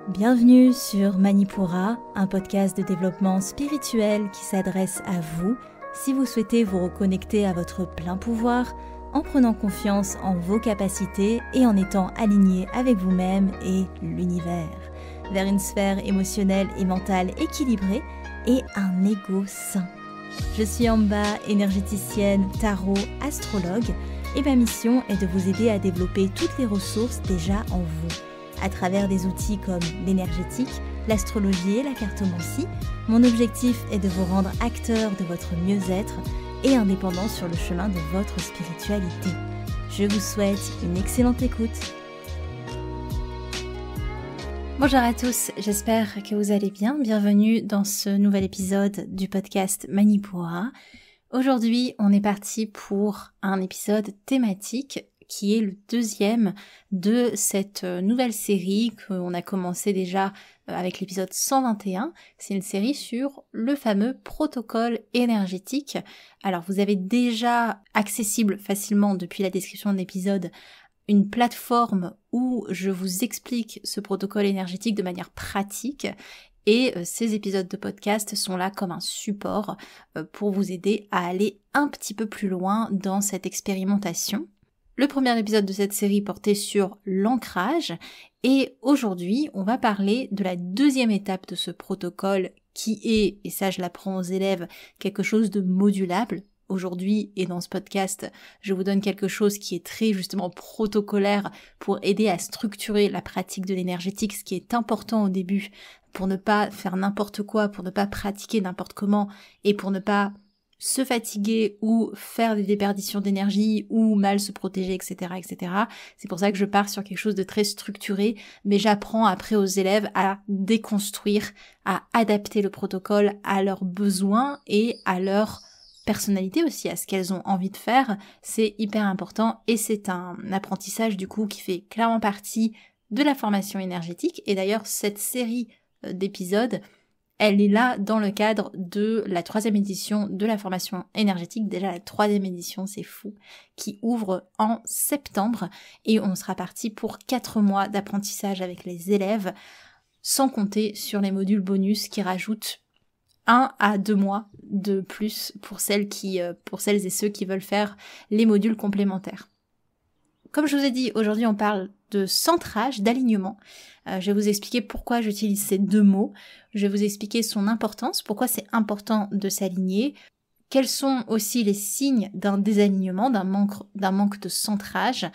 Bienvenue sur Manipura, un podcast de développement spirituel qui s'adresse à vous si vous souhaitez vous reconnecter à votre plein pouvoir en prenant confiance en vos capacités et en étant aligné avec vous-même et l'univers, vers une sphère émotionnelle et mentale équilibrée et un ego sain. Je suis Amba, énergéticienne, tarot, astrologue et ma mission est de vous aider à développer toutes les ressources déjà en vous. À travers des outils comme l'énergétique, l'astrologie et la cartomancie, mon objectif est de vous rendre acteur de votre mieux-être et indépendant sur le chemin de votre spiritualité. Je vous souhaite une excellente écoute. Bonjour à tous, j'espère que vous allez bien. Bienvenue dans ce nouvel épisode du podcast Manipura. Aujourd'hui, on est parti pour un épisode thématique qui est le deuxième de cette nouvelle série qu'on a commencé déjà avec l'épisode 121. C'est une série sur le fameux protocole énergétique. Alors vous avez déjà accessible facilement depuis la description de l'épisode une plateforme où je vous explique ce protocole énergétique de manière pratique. Et ces épisodes de podcast sont là comme un support pour vous aider à aller un petit peu plus loin dans cette expérimentation. Le premier épisode de cette série portait sur l'ancrage et aujourd'hui on va parler de la deuxième étape de ce protocole qui est, et ça je l'apprends aux élèves, quelque chose de modulable. Aujourd'hui et dans ce podcast, je vous donne quelque chose qui est très justement protocolaire pour aider à structurer la pratique de l'énergétique, ce qui est important au début pour ne pas faire n'importe quoi, pour ne pas pratiquer n'importe comment et pour ne pas se fatiguer ou faire des déperditions d'énergie ou mal se protéger, etc., etc. C'est pour ça que je pars sur quelque chose de très structuré, mais j'apprends après aux élèves à déconstruire, à adapter le protocole à leurs besoins et à leur personnalité aussi, à ce qu'elles ont envie de faire. C'est hyper important et c'est un apprentissage du coup qui fait clairement partie de la formation énergétique. Et d'ailleurs, cette série d'épisodes, elle est là dans le cadre de la 3e édition de la formation énergétique, déjà la 3e édition, c'est fou, qui ouvre en septembre et on sera parti pour 4 mois d'apprentissage avec les élèves, sans compter sur les modules bonus qui rajoutent 1 à 2 mois de plus pour celles et ceux qui veulent faire les modules complémentaires. Comme je vous ai dit, aujourd'hui on parle de centrage, d'alignement. Je vais vous expliquer pourquoi j'utilise ces deux mots. Je vais vous expliquer son importance, pourquoi c'est important de s'aligner, quels sont aussi les signes d'un désalignement, d'un manque de centrage,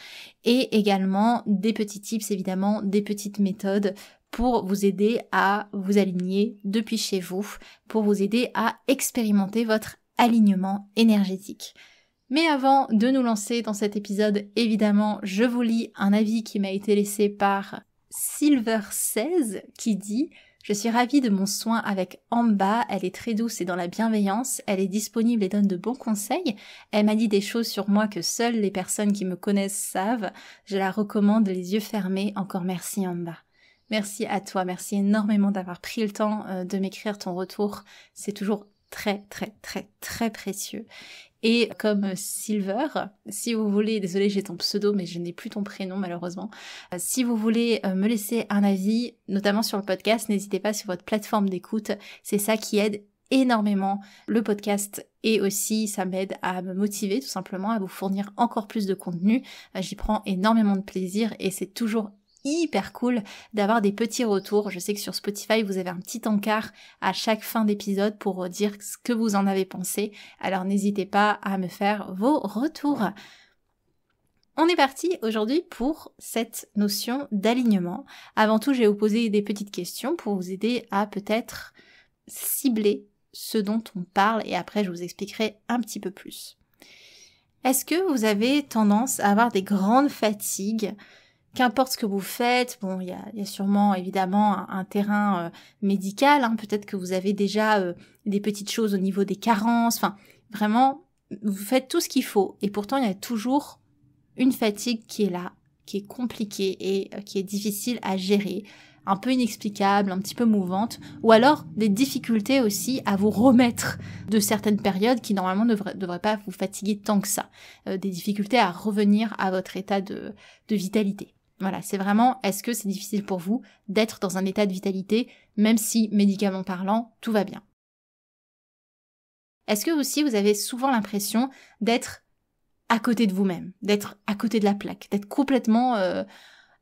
et également des petits tips, évidemment, des petites méthodes pour vous aider à vous aligner depuis chez vous, pour vous aider à expérimenter votre alignement énergétique. Mais avant de nous lancer dans cet épisode, évidemment, je vous lis un avis qui m'a été laissé par Silver16 qui dit « Je suis ravie de mon soin avec Amba, elle est très douce et dans la bienveillance, elle est disponible et donne de bons conseils. Elle m'a dit des choses sur moi que seules les personnes qui me connaissent savent. Je la recommande les yeux fermés. Encore merci Amba. » Merci à toi, merci énormément d'avoir pris le temps de m'écrire ton retour. C'est toujours très très très très précieux. Et comme Silver, si vous voulez, désolée j'ai ton pseudo mais je n'ai plus ton prénom malheureusement, si vous voulez me laisser un avis, notamment sur le podcast, n'hésitez pas sur votre plateforme d'écoute, c'est ça qui aide énormément le podcast et aussi ça m'aide à me motiver tout simplement, à vous fournir encore plus de contenu. J'y prends énormément de plaisir et c'est toujours hyper cool d'avoir des petits retours. Je sais que sur Spotify, vous avez un petit encart à chaque fin d'épisode pour dire ce que vous en avez pensé. Alors n'hésitez pas à me faire vos retours. On est parti aujourd'hui pour cette notion d'alignement. Avant tout, je vais vous poser des petites questions pour vous aider à peut-être cibler ce dont on parle et après je vous expliquerai un petit peu plus. Est-ce que vous avez tendance à avoir des grandes fatigues ? Qu'importe ce que vous faites, bon, il y a sûrement évidemment un terrain médical, hein, peut-être que vous avez déjà des petites choses au niveau des carences, enfin vraiment, vous faites tout ce qu'il faut et pourtant il y a toujours une fatigue qui est là, qui est compliquée et qui est difficile à gérer, un peu inexplicable, un petit peu mouvante, ou alors des difficultés aussi à vous remettre de certaines périodes qui normalement ne devraient pas vous fatiguer tant que ça, des difficultés à revenir à votre état de vitalité. Voilà, c'est vraiment, est-ce que c'est difficile pour vous d'être dans un état de vitalité, même si, médicalement parlant, tout va bien? Est-ce que aussi vous avez souvent l'impression d'être à côté de vous-même, d'être à côté de la plaque, d'être complètement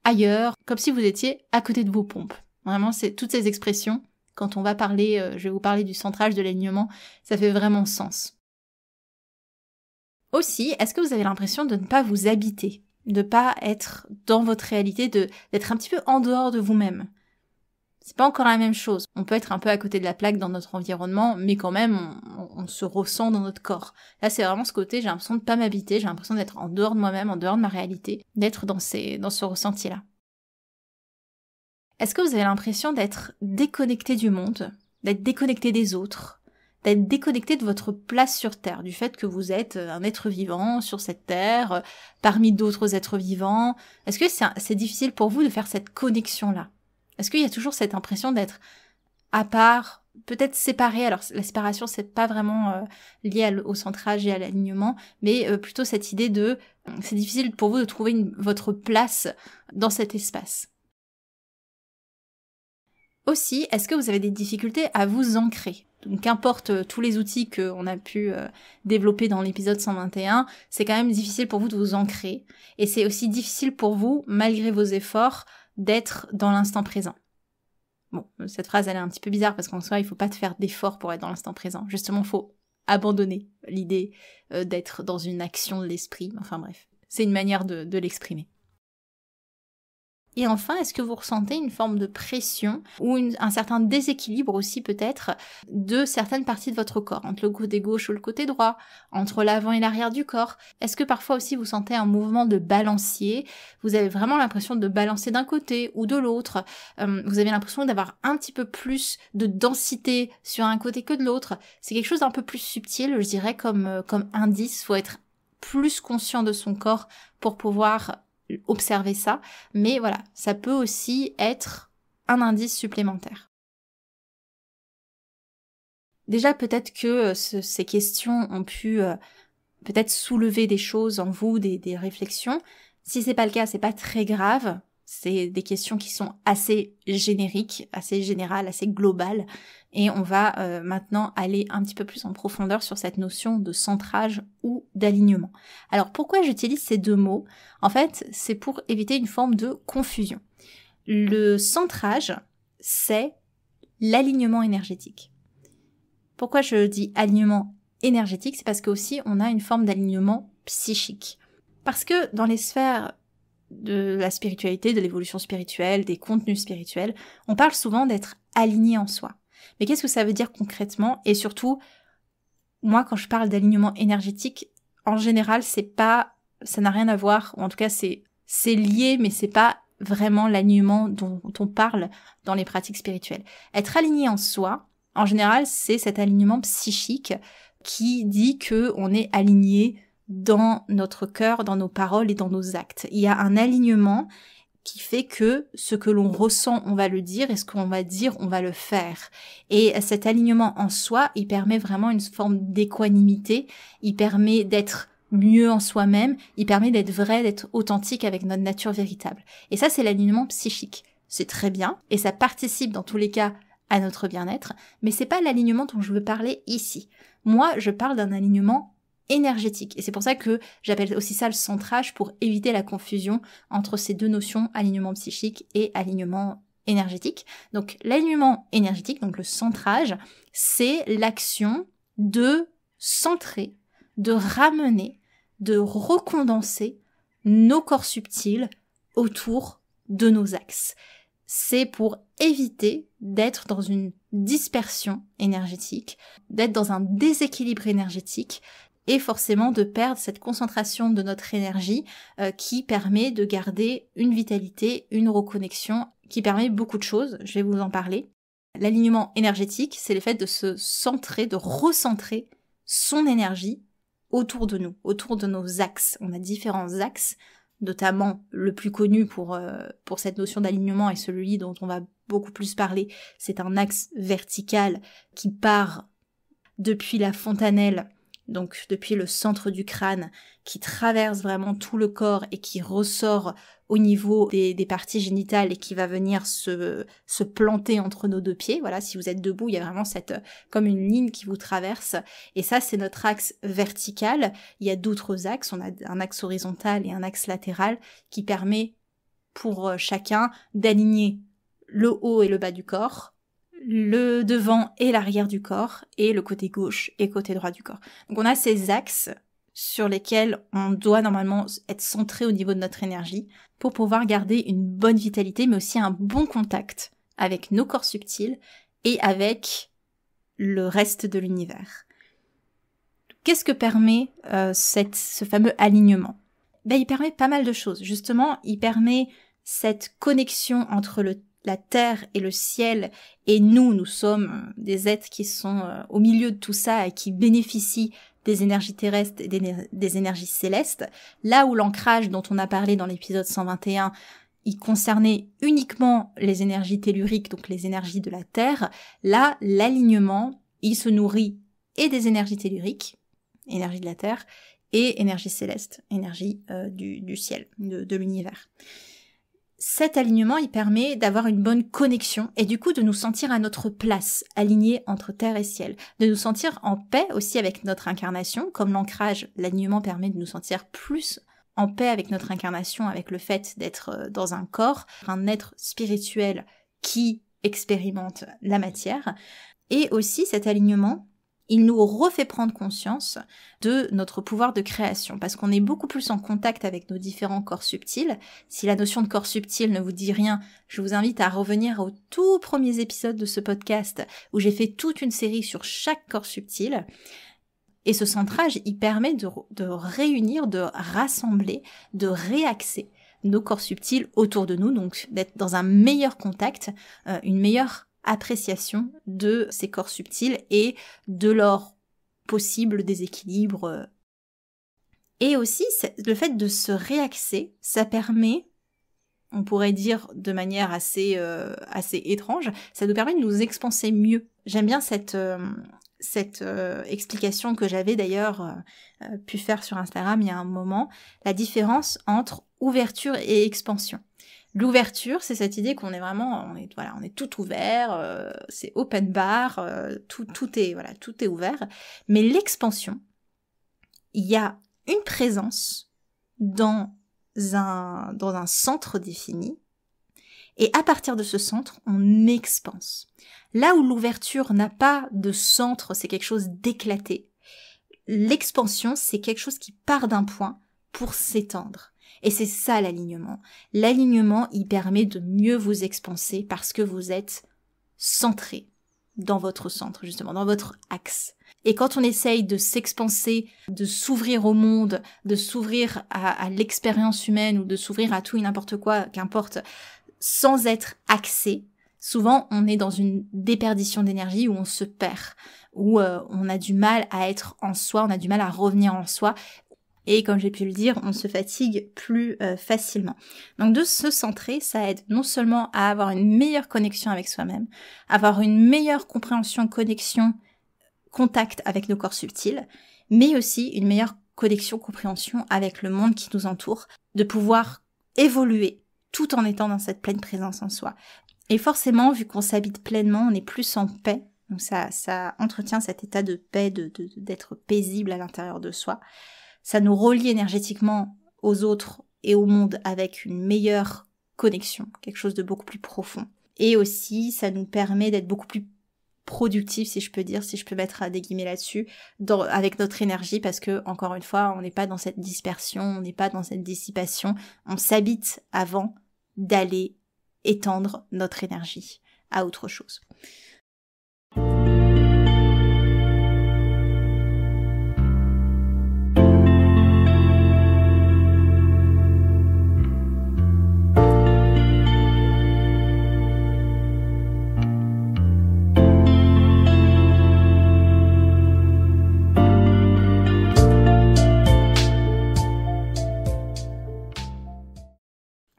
ailleurs, comme si vous étiez à côté de vos pompes? Vraiment, c'est toutes ces expressions, quand on va parler, je vais vous parler du centrage, de l'alignement, ça fait vraiment sens. Aussi, est-ce que vous avez l'impression de ne pas vous habiter, de pas être dans votre réalité, d'être un petit peu en dehors de vous-même? C'est pas encore la même chose. On peut être un peu à côté de la plaque dans notre environnement, mais quand même, on se ressent dans notre corps. Là, c'est vraiment ce côté, j'ai l'impression de pas m'habiter, j'ai l'impression d'être en dehors de moi-même, en dehors de ma réalité, d'être dans ce ressenti-là. Est-ce que vous avez l'impression d'être déconnecté du monde, d'être déconnecté des autres, d'être déconnecté de votre place sur Terre, du fait que vous êtes un être vivant sur cette Terre, parmi d'autres êtres vivants? Est-ce que c'est difficile pour vous de faire cette connexion-là? Est-ce qu'il y a toujours cette impression d'être à part, peut-être séparé? Alors la séparation, c'est pas vraiment lié au centrage et à l'alignement, mais plutôt cette idée de c'est difficile pour vous de trouver votre place dans cet espace. Aussi, est-ce que vous avez des difficultés à vous ancrer? Donc, qu'importe tous les outils qu'on a pu développer dans l'épisode 121, c'est quand même difficile pour vous de vous ancrer. Et c'est aussi difficile pour vous, malgré vos efforts, d'être dans l'instant présent. Bon, cette phrase, elle est un petit peu bizarre parce qu'en soi, il faut pas te faire d'efforts pour être dans l'instant présent. Justement, il faut abandonner l'idée d'être dans une action de l'esprit. Enfin bref, c'est une manière de l'exprimer. Et enfin, est-ce que vous ressentez une forme de pression ou un certain déséquilibre aussi peut-être de certaines parties de votre corps, entre le côté gauche ou le côté droit, entre l'avant et l'arrière du corps? Est-ce que parfois aussi vous sentez un mouvement de balancier? Vous avez vraiment l'impression de balancer d'un côté ou de l'autre? Vous avez l'impression d'avoir un petit peu plus de densité sur un côté que de l'autre? C'est quelque chose d'un peu plus subtil, je dirais, comme indice. Il faut être plus conscient de son corps pour pouvoir observer ça, mais voilà, ça peut aussi être un indice supplémentaire. Déjà, peut-être que ces questions ont pu peut-être soulever des choses en vous, des réflexions. Si c'est pas le cas, c'est pas très grave. C'est des questions qui sont assez génériques, assez générales, assez globales. Et on va maintenant aller un petit peu plus en profondeur sur cette notion de centrage ou d'alignement. Alors pourquoi j'utilise ces deux mots? En fait, c'est pour éviter une forme de confusion. Le centrage, c'est l'alignement énergétique. Pourquoi je dis alignement énergétique? C'est parce qu'aussi on a une forme d'alignement psychique. Parce que dans les sphères de la spiritualité, de l'évolution spirituelle, des contenus spirituels, on parle souvent d'être aligné en soi. Mais qu'est-ce que ça veut dire concrètement? Et surtout, moi, quand je parle d'alignement énergétique, en général, ça n'a rien à voir, ou en tout cas, c'est lié, mais c'est pas vraiment l'alignement dont on parle dans les pratiques spirituelles. Être aligné en soi, en général, c'est cet alignement psychique qui dit que on est aligné dans notre cœur, dans nos paroles et dans nos actes. Il y a un alignement qui fait que ce que l'on ressent, on va le dire, et ce qu'on va dire, on va le faire. Et cet alignement en soi, il permet vraiment une forme d'équanimité, il permet d'être mieux en soi-même, il permet d'être vrai, d'être authentique avec notre nature véritable. Et ça, c'est l'alignement psychique. C'est très bien, et ça participe dans tous les cas à notre bien-être, mais c'est pas l'alignement dont je veux parler ici. Moi, je parle d'un alignement énergétique. Et c'est pour ça que j'appelle aussi ça le centrage, pour éviter la confusion entre ces deux notions, alignement psychique et alignement énergétique. Donc l'alignement énergétique, donc le centrage, c'est l'action de centrer, de ramener, de recondenser nos corps subtils autour de nos axes. C'est pour éviter d'être dans une dispersion énergétique, d'être dans un déséquilibre énergétique, et forcément de perdre cette concentration de notre énergie qui permet de garder une vitalité, une reconnexion, qui permet beaucoup de choses, je vais vous en parler. L'alignement énergétique, c'est le fait de se centrer, de recentrer son énergie autour de nous, autour de nos axes. On a différents axes, notamment le plus connu pour cette notion d'alignement et celui dont on va beaucoup plus parler, c'est un axe vertical qui part depuis la fontanelle donc depuis le centre du crâne, qui traverse vraiment tout le corps et qui ressort au niveau des parties génitales et qui va venir se planter entre nos deux pieds. Voilà, si vous êtes debout, il y a vraiment comme une ligne qui vous traverse. Et ça, c'est notre axe vertical. Il y a d'autres axes. On a un axe horizontal et un axe latéral qui permet pour chacun d'aligner le haut et le bas du corps, le devant et l'arrière du corps, et le côté gauche et côté droit du corps. Donc on a ces axes sur lesquels on doit normalement être centré au niveau de notre énergie pour pouvoir garder une bonne vitalité, mais aussi un bon contact avec nos corps subtils et avec le reste de l'univers. Qu'est-ce que permet ce fameux alignement ? Il permet pas mal de choses. Justement, il permet cette connexion entre la terre et le ciel, et nous sommes des êtres qui sont au milieu de tout ça et qui bénéficient des énergies terrestres et des énergies célestes. Là où l'ancrage dont on a parlé dans l'épisode 121, il concernait uniquement les énergies telluriques, donc les énergies de la terre, là, l'alignement, il se nourrit et des énergies telluriques, énergie de la terre, et énergie céleste, énergie du ciel, de l'univers. Cet alignement, il permet d'avoir une bonne connexion et du coup de nous sentir à notre place, alignés entre terre et ciel, de nous sentir en paix aussi avec notre incarnation, comme l'ancrage, l'alignement permet de nous sentir plus en paix avec notre incarnation, avec le fait d'être dans un corps, un être spirituel qui expérimente la matière, et aussi cet alignement, il nous refait prendre conscience de notre pouvoir de création, parce qu'on est beaucoup plus en contact avec nos différents corps subtils. Si la notion de corps subtil ne vous dit rien, je vous invite à revenir aux tout premiers épisodes de ce podcast, où j'ai fait toute une série sur chaque corps subtil. Et ce centrage, il permet de réunir, de rassembler, de réaxer nos corps subtils autour de nous, donc d'être dans un meilleur contact, une meilleure appréciation de ces corps subtils et de leur possible déséquilibre. Et aussi, le fait de se réaxer, ça permet, on pourrait dire de manière assez étrange, ça nous permet de nous expanser mieux. J'aime bien cette explication que j'avais d'ailleurs pu faire sur Instagram il y a un moment, la différence entre ouverture et expansion. L'ouverture, c'est cette idée qu'on est vraiment, on est tout ouvert, c'est open bar, tout est ouvert. Mais l'expansion, il y a une présence dans un centre défini, et à partir de ce centre, on expanse. Là où l'ouverture n'a pas de centre, c'est quelque chose d'éclaté. L'expansion, c'est quelque chose qui part d'un point pour s'étendre. Et c'est ça l'alignement. L'alignement, il permet de mieux vous expanser parce que vous êtes centré dans votre centre, justement, dans votre axe. Et quand on essaye de s'expanser, de s'ouvrir au monde, de s'ouvrir à l'expérience humaine ou de s'ouvrir à tout et n'importe quoi, qu'importe, sans être axé, souvent on est dans une déperdition d'énergie où on se perd, où on a du mal à être en soi, on a du mal à revenir en soi. Et comme j'ai pu le dire, on se fatigue plus facilement. Donc de se centrer, ça aide non seulement à avoir une meilleure connexion avec soi-même, avoir une meilleure compréhension, connexion, contact avec nos corps subtils, mais aussi une meilleure connexion, compréhension avec le monde qui nous entoure, de pouvoir évoluer tout en étant dans cette pleine présence en soi. Et forcément, vu qu'on s'habite pleinement, on est plus en paix. Donc ça entretient cet état de paix, d'être paisible à l'intérieur de soi. Ça nous relie énergétiquement aux autres et au monde avec une meilleure connexion, quelque chose de beaucoup plus profond. Et aussi, ça nous permet d'être beaucoup plus productif, si je peux dire, si je peux mettre des guillemets là-dessus, avec notre énergie, parce que, encore une fois, on n'est pas dans cette dispersion, on n'est pas dans cette dissipation, on s'habite avant d'aller étendre notre énergie à autre chose.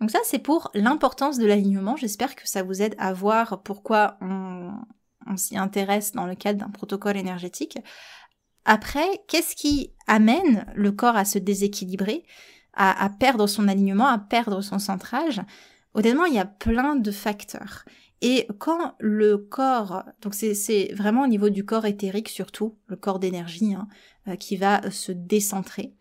Donc ça, c'est pour l'importance de l'alignement. J'espère que ça vous aide à voir pourquoi on s'y intéresse dans le cadre d'un protocole énergétique. Après, qu'est-ce qui amène le corps à se déséquilibrer, à perdre son alignement, à perdre son centrage? Honnêtement, il y a plein de facteurs. Et quand le corps, donc c'est vraiment au niveau du corps éthérique surtout, le corps d'énergie, qui va se décentrer.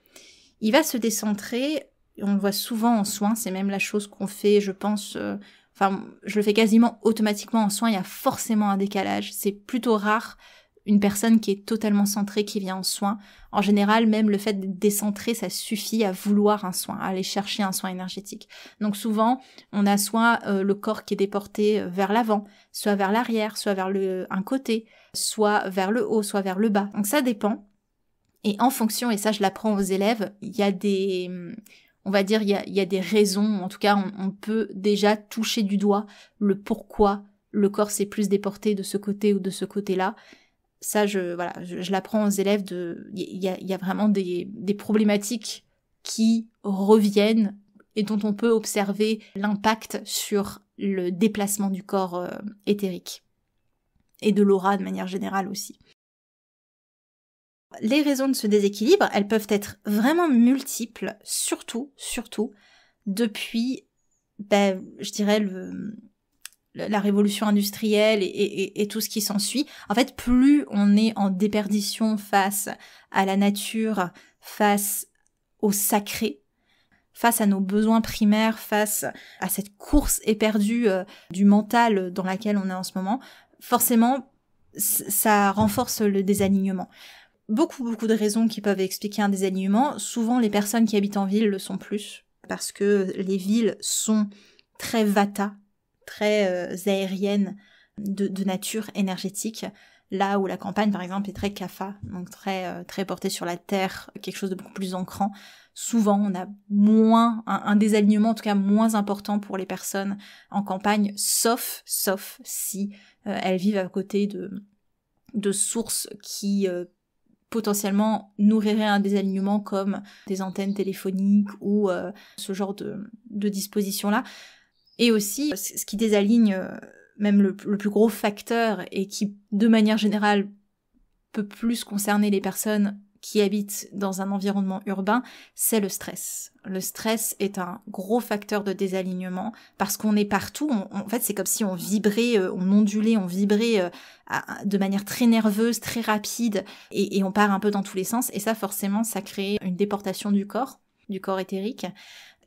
Il va se décentrer, on le voit souvent en soins, c'est même la chose qu'on fait, je pense, je le fais quasiment automatiquement en soins, il y a forcément un décalage, c'est plutôt rare une personne qui est totalement centrée qui vient en soins. En général, même le fait d'être décentré, ça suffit à vouloir un soin, à aller chercher un soin énergétique. Donc souvent, on a soit le corps qui est déporté vers l'avant, soit vers l'arrière, soit vers un côté, soit vers le haut, soit vers le bas. Donc ça dépend. Et en fonction, et ça je l'apprends aux élèves, il y a des... On va dire, il y a des raisons, en tout cas, on peut déjà toucher du doigt le pourquoi le corps s'est plus déporté de ce côté ou de ce côté-là. Ça, je l'apprends aux élèves, il y a vraiment des problématiques qui reviennent et dont on peut observer l'impact sur le déplacement du corps éthérique et de l'aura de manière générale aussi. Les raisons de ce déséquilibre, elles peuvent être vraiment multiples, surtout depuis, je dirais, la révolution industrielle et tout ce qui s'ensuit. En fait, plus on est en déperdition face à la nature, face au sacré, face à nos besoins primaires, face à cette course éperdue du mental dans laquelle on est en ce moment, forcément, ça renforce le désalignement. Beaucoup de raisons qui peuvent expliquer un désalignement. Souvent, les personnes qui habitent en ville le sont plus, parce que les villes sont très vata, très aériennes de nature énergétique, là où la campagne, par exemple, est très kapha, donc très portée sur la terre, quelque chose de beaucoup plus ancrant. Souvent, on a moins un désalignement, en tout cas moins important pour les personnes en campagne, sauf si elles vivent à côté de sources qui potentiellement nourrirait un désalignement comme des antennes téléphoniques ou ce genre de dispositions-là. Et aussi, ce qui désaligne même le plus gros facteur et qui, de manière générale, peut plus concerner les personnes qui habitent dans un environnement urbain, c'est le stress. Le stress est un gros facteur de désalignement parce qu'on est partout. En fait, c'est comme si on vibrait, on ondulait, on vibrait de manière très nerveuse, très rapide, et on part un peu dans tous les sens. Et ça, forcément, ça crée une déportation du corps éthérique.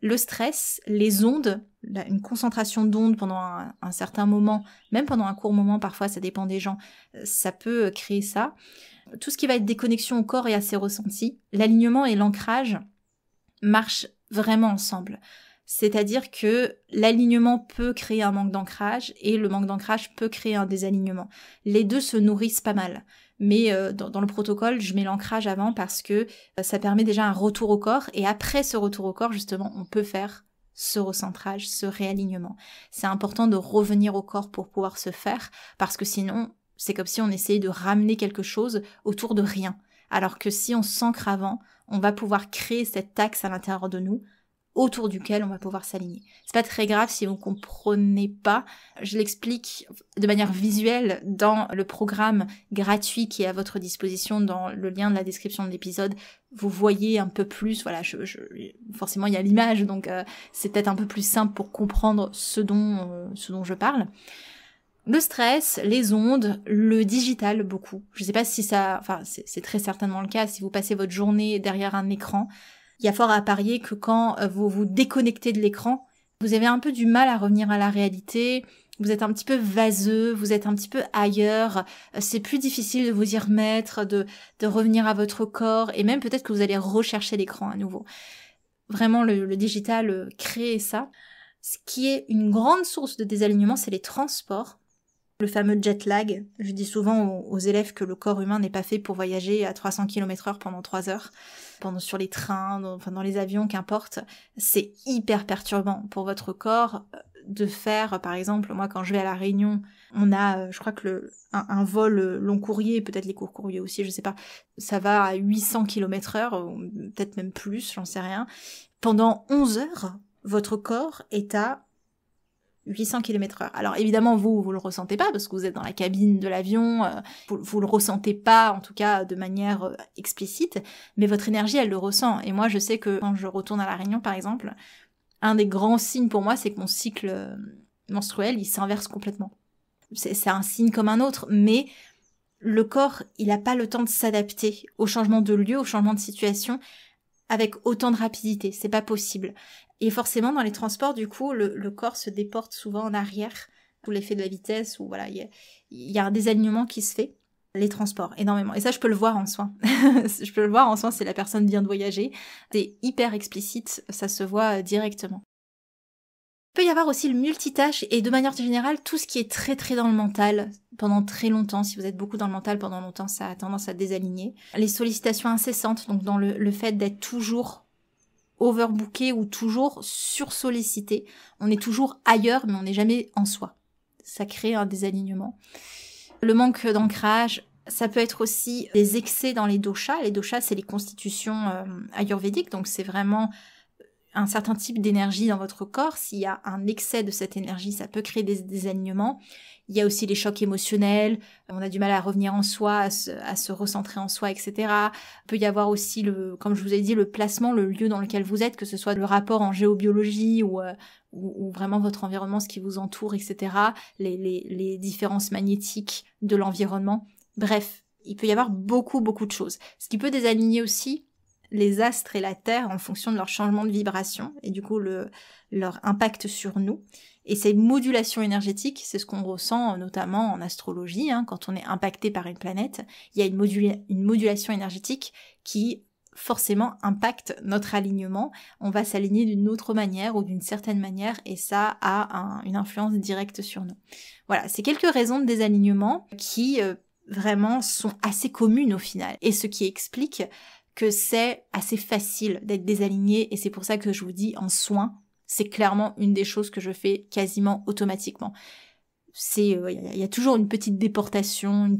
Le stress, les ondes, une concentration d'ondes pendant un certain moment, même pendant un court moment, parfois, ça dépend des gens, ça peut créer ça. Tout ce qui va être déconnexion au corps et à ses ressentis, l'alignement et l'ancrage marchent vraiment ensemble. C'est-à-dire que l'alignement peut créer un manque d'ancrage et le manque d'ancrage peut créer un désalignement. Les deux se nourrissent pas mal. Mais dans le protocole, je mets l'ancrage avant parce que ça permet déjà un retour au corps et après ce retour au corps, justement, on peut faire ce recentrage, ce réalignement. C'est important de revenir au corps pour pouvoir se faire parce que sinon, c'est comme si on essayait de ramener quelque chose autour de rien. Alors que si on s'ancre avant, on va pouvoir créer cet axe à l'intérieur de nous, autour duquel on va pouvoir s'aligner. C'est pas très grave si vous comprenez pas. Je l'explique de manière visuelle dans le programme gratuit qui est à votre disposition dans le lien de la description de l'épisode. Vous voyez un peu plus, voilà, forcément il y a l'image, donc c'est peut-être un peu plus simple pour comprendre ce dont je parle. Le stress, les ondes, le digital beaucoup. Je sais pas si c'est très certainement le cas si vous passez votre journée derrière un écran. Il y a fort à parier que quand vous vous déconnectez de l'écran, vous avez un peu du mal à revenir à la réalité, vous êtes un petit peu vaseux, vous êtes un petit peu ailleurs, c'est plus difficile de vous y remettre, de revenir à votre corps, et même peut-être que vous allez rechercher l'écran à nouveau. Vraiment, le digital crée ça. Ce qui est une grande source de désalignement, c'est les transports. Le fameux jet lag. Je dis souvent aux élèves que le corps humain n'est pas fait pour voyager à 300 km/h pendant 3 heures. Sur les trains, dans les avions, qu'importe. C'est hyper perturbant pour votre corps de faire, par exemple, moi quand je vais à La Réunion, on a, je crois que un vol long courrier, peut-être les courts courriers aussi, je sais pas, ça va à 800 km/h, peut-être même plus, j'en sais rien. Pendant 11 heures, votre corps est à 800 km/h. Alors évidemment, vous le ressentez pas parce que vous êtes dans la cabine de l'avion, vous le ressentez pas, en tout cas de manière explicite, mais votre énergie, elle le ressent. Et moi, je sais que quand je retourne à La Réunion, par exemple, un des grands signes pour moi, c'est que mon cycle menstruel, il s'inverse complètement. C'est un signe comme un autre, mais le corps, il n'a pas le temps de s'adapter au changement de lieu, au changement de situation, avec autant de rapidité. C'est pas possible. Et forcément, dans les transports, du coup, le corps se déporte souvent en arrière, sous l'effet de la vitesse, ou voilà, il y a un désalignement qui se fait. Les transports, énormément. Et ça, je peux le voir en soins. Je peux le voir en soins si la personne vient de voyager. C'est hyper explicite, ça se voit directement. Il peut y avoir aussi le multitâche et de manière générale, tout ce qui est très très dans le mental pendant très longtemps. Si vous êtes beaucoup dans le mental pendant longtemps, ça a tendance à désaligner. Les sollicitations incessantes, donc dans le fait d'être toujours overbooké ou toujours sursollicité. On est toujours ailleurs, mais on n'est jamais en soi. Ça crée un désalignement. Le manque d'ancrage, ça peut être aussi des excès dans les doshas. Les doshas, c'est les constitutions ayurvédiques, donc c'est vraiment un certain type d'énergie dans votre corps. S'il y a un excès de cette énergie, ça peut créer des désalignements. Il y a aussi les chocs émotionnels, on a du mal à revenir en soi, à se recentrer en soi, etc. Il peut y avoir aussi, comme je vous ai dit, le placement, le lieu dans lequel vous êtes, que ce soit le rapport en géobiologie ou vraiment votre environnement, ce qui vous entoure, etc. Les différences magnétiques de l'environnement. Bref, il peut y avoir beaucoup, beaucoup de choses. Ce qui peut désaligner aussi les astres et la Terre en fonction de leur changement de vibration et du coup leur impact sur nous. Et ces modulations énergétiques, c'est ce qu'on ressent notamment en astrologie, quand on est impacté par une planète, il y a une modulation énergétique qui forcément impacte notre alignement. On va s'aligner d'une autre manière ou d'une certaine manière et ça a une influence directe sur nous. Voilà, c'est quelques raisons de désalignement qui vraiment sont assez communes au final et ce qui explique que c'est assez facile d'être désaligné et c'est pour ça que je vous dis en soins, c'est clairement une des choses que je fais quasiment automatiquement. Il y a toujours une petite déportation,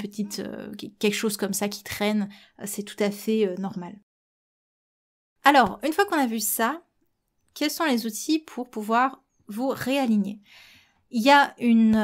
quelque chose comme ça qui traîne, c'est tout à fait normal. Alors, une fois qu'on a vu ça, quels sont les outils pour pouvoir vous réaligner ? Il y a une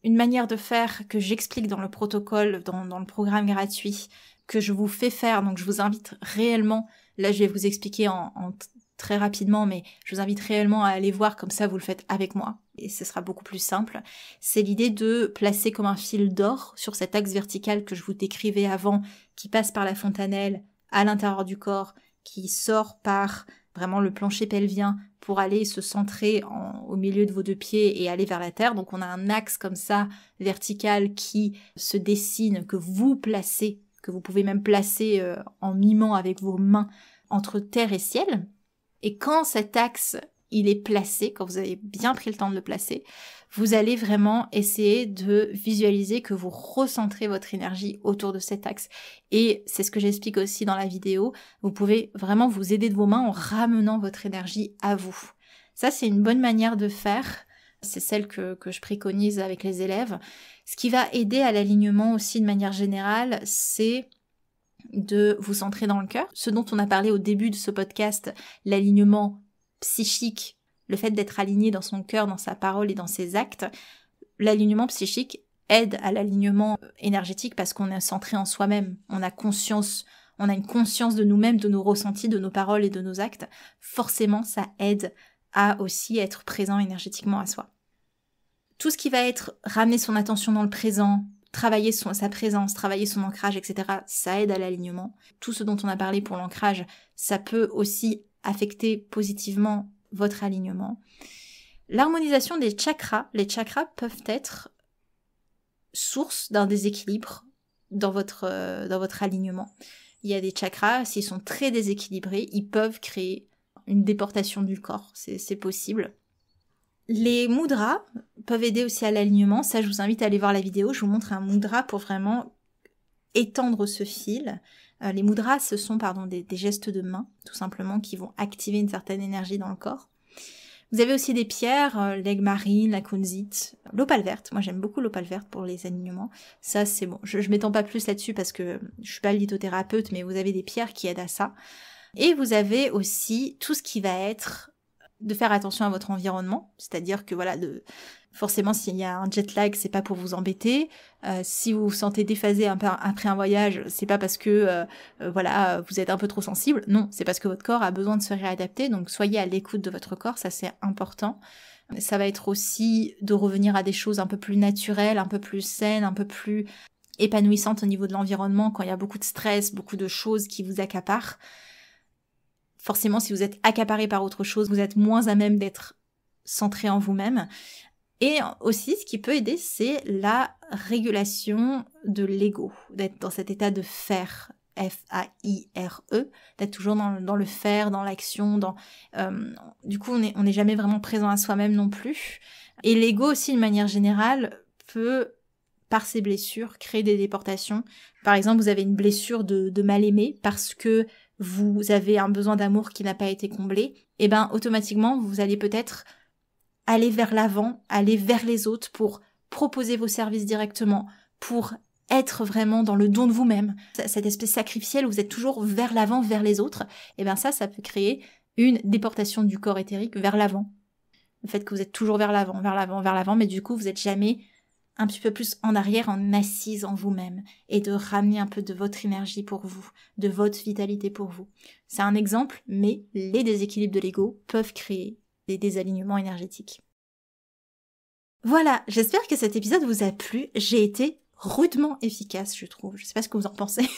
manière de faire que j'explique dans le protocole, dans le programme gratuit, que je vous fais faire, donc je vous invite réellement, là je vais vous expliquer en très rapidement, mais je vous invite réellement à aller voir, comme ça vous le faites avec moi, et ce sera beaucoup plus simple. C'est l'idée de placer comme un fil d'or sur cet axe vertical que je vous décrivais avant, qui passe par la fontanelle à l'intérieur du corps, qui sort par vraiment le plancher pelvien pour aller se centrer au milieu de vos deux pieds et aller vers la terre. Donc on a un axe comme ça, vertical, qui se dessine, que vous placez, que vous pouvez même placer en mimant avec vos mains entre terre et ciel. Et quand cet axe, il est placé, quand vous avez bien pris le temps de le placer, vous allez vraiment essayer de visualiser que vous recentrez votre énergie autour de cet axe. Et c'est ce que j'explique aussi dans la vidéo, vous pouvez vraiment vous aider de vos mains en ramenant votre énergie à vous. Ça, c'est une bonne manière de faire. C'est celle que je préconise avec les élèves. Ce qui va aider à l'alignement aussi de manière générale, c'est de vous centrer dans le cœur. Ce dont on a parlé au début de ce podcast, l'alignement psychique, le fait d'être aligné dans son cœur, dans sa parole et dans ses actes. L'alignement psychique aide à l'alignement énergétique parce qu'on est centré en soi-même. On a une conscience de nous-mêmes, de nos ressentis, de nos paroles et de nos actes. Forcément, ça aide à aussi être présent énergétiquement à soi. Tout ce qui va être ramener son attention dans le présent, travailler sa présence, travailler son ancrage, etc., ça aide à l'alignement. Tout ce dont on a parlé pour l'ancrage, ça peut aussi affecter positivement votre alignement. L'harmonisation des chakras, les chakras peuvent être source d'un déséquilibre dans votre alignement. Il y a des chakras, s'ils sont très déséquilibrés, ils peuvent créer une déportation du corps, c'est possible. Les mudras peuvent aider aussi à l'alignement, ça je vous invite à aller voir la vidéo, je vous montre un mudra pour vraiment étendre ce fil. Les mudras, ce sont des gestes de main, tout simplement, qui vont activer une certaine énergie dans le corps. Vous avez aussi des pierres, l'aigle marine, la kunzite, l'opale verte. Moi j'aime beaucoup l'opale verte pour les alignements. Ça c'est bon, je m'étends pas plus là-dessus parce que je suis pas lithothérapeute, mais vous avez des pierres qui aident à ça. Et vous avez aussi tout ce qui va être de faire attention à votre environnement, c'est-à-dire que voilà, forcément s'il y a un jet lag, c'est pas pour vous embêter. Si vous vous sentez déphasé après un voyage, c'est pas parce que voilà, vous êtes un peu trop sensible. Non, c'est parce que votre corps a besoin de se réadapter. Donc soyez à l'écoute de votre corps, ça c'est important. Ça va être aussi de revenir à des choses un peu plus naturelles, un peu plus saines, un peu plus épanouissantes au niveau de l'environnement quand il y a beaucoup de stress, beaucoup de choses qui vous accaparent. Forcément, si vous êtes accaparé par autre chose, vous êtes moins à même d'être centré en vous-même. Et aussi, ce qui peut aider, c'est la régulation de l'ego, d'être dans cet état de faire, F-A-I-R-E, d'être toujours dans le faire, dans l'action, du coup, on n'est jamais vraiment présent à soi-même non plus. Et l'ego aussi, de manière générale, peut, par ses blessures, créer des déportations. Par exemple, vous avez une blessure de mal-aimé parce que vous avez un besoin d'amour qui n'a pas été comblé, et ben automatiquement, vous allez peut-être aller vers l'avant, aller vers les autres pour proposer vos services directement, pour être vraiment dans le don de vous-même. Cette espèce sacrificielle où vous êtes toujours vers l'avant, vers les autres, et bien ça peut créer une déportation du corps éthérique vers l'avant. Le fait que vous êtes toujours vers l'avant, vers l'avant, vers l'avant, mais du coup vous n'êtes jamais un petit peu plus en arrière, en assise en vous-même, et de ramener un peu de votre énergie pour vous, de votre vitalité pour vous. C'est un exemple, mais les déséquilibres de l'ego peuvent créer des désalignements énergétiques. Voilà, j'espère que cet épisode vous a plu. J'ai été rudement efficace, je trouve. Je sais pas ce que vous en pensez.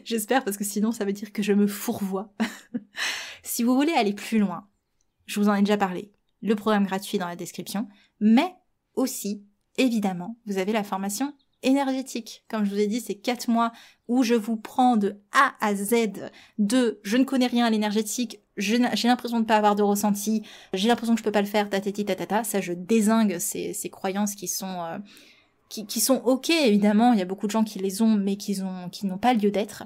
J'espère, parce que sinon ça veut dire que je me fourvoie. Si vous voulez aller plus loin, je vous en ai déjà parlé, le programme gratuit dans la description, mais aussi, évidemment, vous avez la formation énergétique. Comme je vous ai dit, c'est 4 mois où je vous prends de A à Z de je ne connais rien à l'énergétique, j'ai l'impression de ne pas avoir de ressenti, j'ai l'impression que je peux pas le faire, tatati tatata. Ça, je dézingue ces croyances qui sont ok, évidemment. Il y a beaucoup de gens qui les ont, mais qui n'ont pas lieu d'être.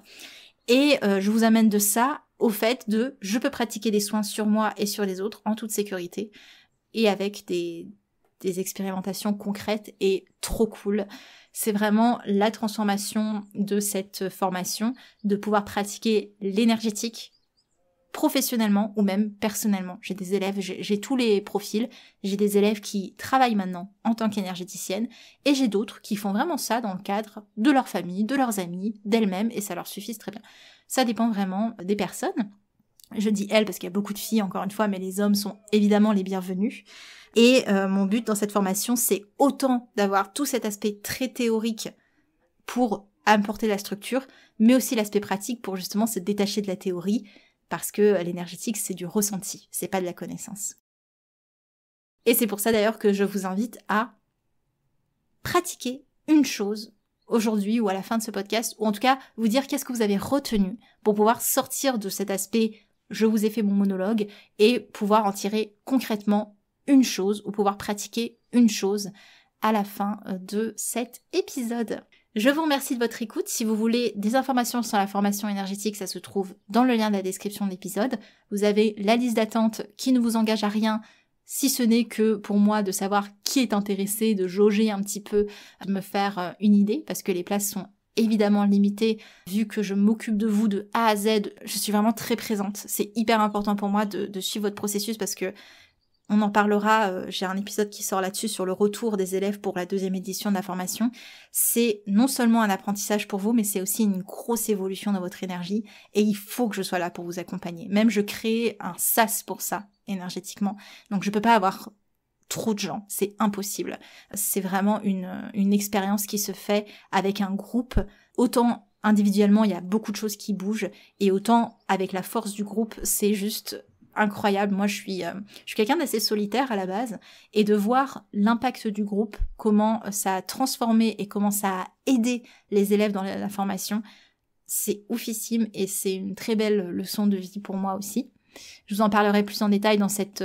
Et je vous amène de ça au fait de je peux pratiquer des soins sur moi et sur les autres en toute sécurité et avec des expérimentations concrètes et trop cool. C'est vraiment la transformation de cette formation, de pouvoir pratiquer l'énergétique professionnellement ou même personnellement. J'ai des élèves, j'ai tous les profils, j'ai des élèves qui travaillent maintenant en tant qu'énergéticienne et j'ai d'autres qui font vraiment ça dans le cadre de leur famille, de leurs amis, d'elles-mêmes et ça leur suffit très bien. Ça dépend vraiment des personnes. Je dis elles parce qu'il y a beaucoup de filles encore une fois, mais les hommes sont évidemment les bienvenus. Et mon but dans cette formation, c'est autant d'avoir tout cet aspect très théorique pour apporter la structure, mais aussi l'aspect pratique pour justement se détacher de la théorie, parce que l'énergétique, c'est du ressenti, c'est pas de la connaissance. Et c'est pour ça d'ailleurs que je vous invite à pratiquer une chose aujourd'hui ou à la fin de ce podcast, ou en tout cas vous dire qu'est-ce que vous avez retenu pour pouvoir sortir de cet aspect « je vous ai fait mon monologue » et pouvoir en tirer concrètement une chose ou pouvoir pratiquer une chose à la fin de cet épisode. Je vous remercie de votre écoute. Si vous voulez des informations sur la formation énergétique, ça se trouve dans le lien de la description de l'épisode. Vous avez la liste d'attente qui ne vous engage à rien, si ce n'est que pour moi de savoir qui est intéressé, de jauger un petit peu, de me faire une idée, parce que les places sont évidemment limitées, vu que je m'occupe de vous de A à Z, je suis vraiment très présente. C'est hyper important pour moi de suivre votre processus parce que on en parlera, j'ai un épisode qui sort là-dessus sur le retour des élèves pour la 2e édition de la formation. C'est non seulement un apprentissage pour vous, mais c'est aussi une grosse évolution dans votre énergie et il faut que je sois là pour vous accompagner. Même je crée un sas pour ça, énergétiquement. Donc je peux pas avoir trop de gens, c'est impossible. C'est vraiment une expérience qui se fait avec un groupe. Autant individuellement, il y a beaucoup de choses qui bougent et autant avec la force du groupe, c'est juste incroyable. Moi, je suis quelqu'un d'assez solitaire à la base et de voir l'impact du groupe, comment ça a transformé et comment ça a aidé les élèves dans la formation, c'est oufissime et c'est une très belle leçon de vie pour moi aussi. Je vous en parlerai plus en détail dans cet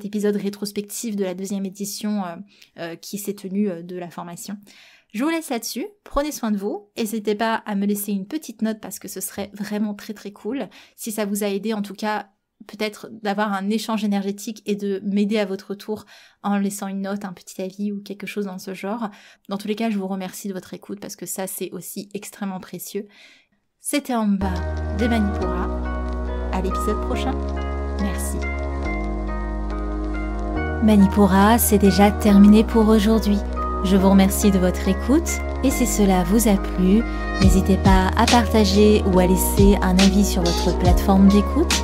épisode rétrospectif de la 2e édition qui s'est tenue de la formation. Je vous laisse là-dessus, prenez soin de vous, n'hésitez pas à me laisser une petite note parce que ce serait vraiment très très cool. Si ça vous a aidé, en tout cas, peut-être d'avoir un échange énergétique et de m'aider à votre tour en laissant une note, un petit avis ou quelque chose dans ce genre. Dans tous les cas, je vous remercie de votre écoute parce que ça, c'est aussi extrêmement précieux. C'était Amba de Manipura. À l'épisode prochain. Merci. Manipura, c'est déjà terminé pour aujourd'hui. Je vous remercie de votre écoute et si cela vous a plu, n'hésitez pas à partager ou à laisser un avis sur votre plateforme d'écoute.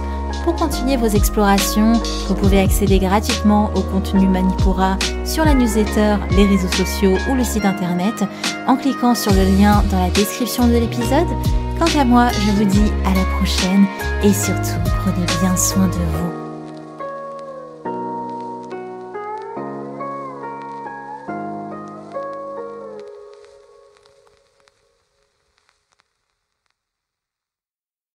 Pour continuer vos explorations, vous pouvez accéder gratuitement au contenu Manipura sur la newsletter, les réseaux sociaux ou le site internet en cliquant sur le lien dans la description de l'épisode. Quant à moi, je vous dis à la prochaine et surtout, prenez bien soin de vous.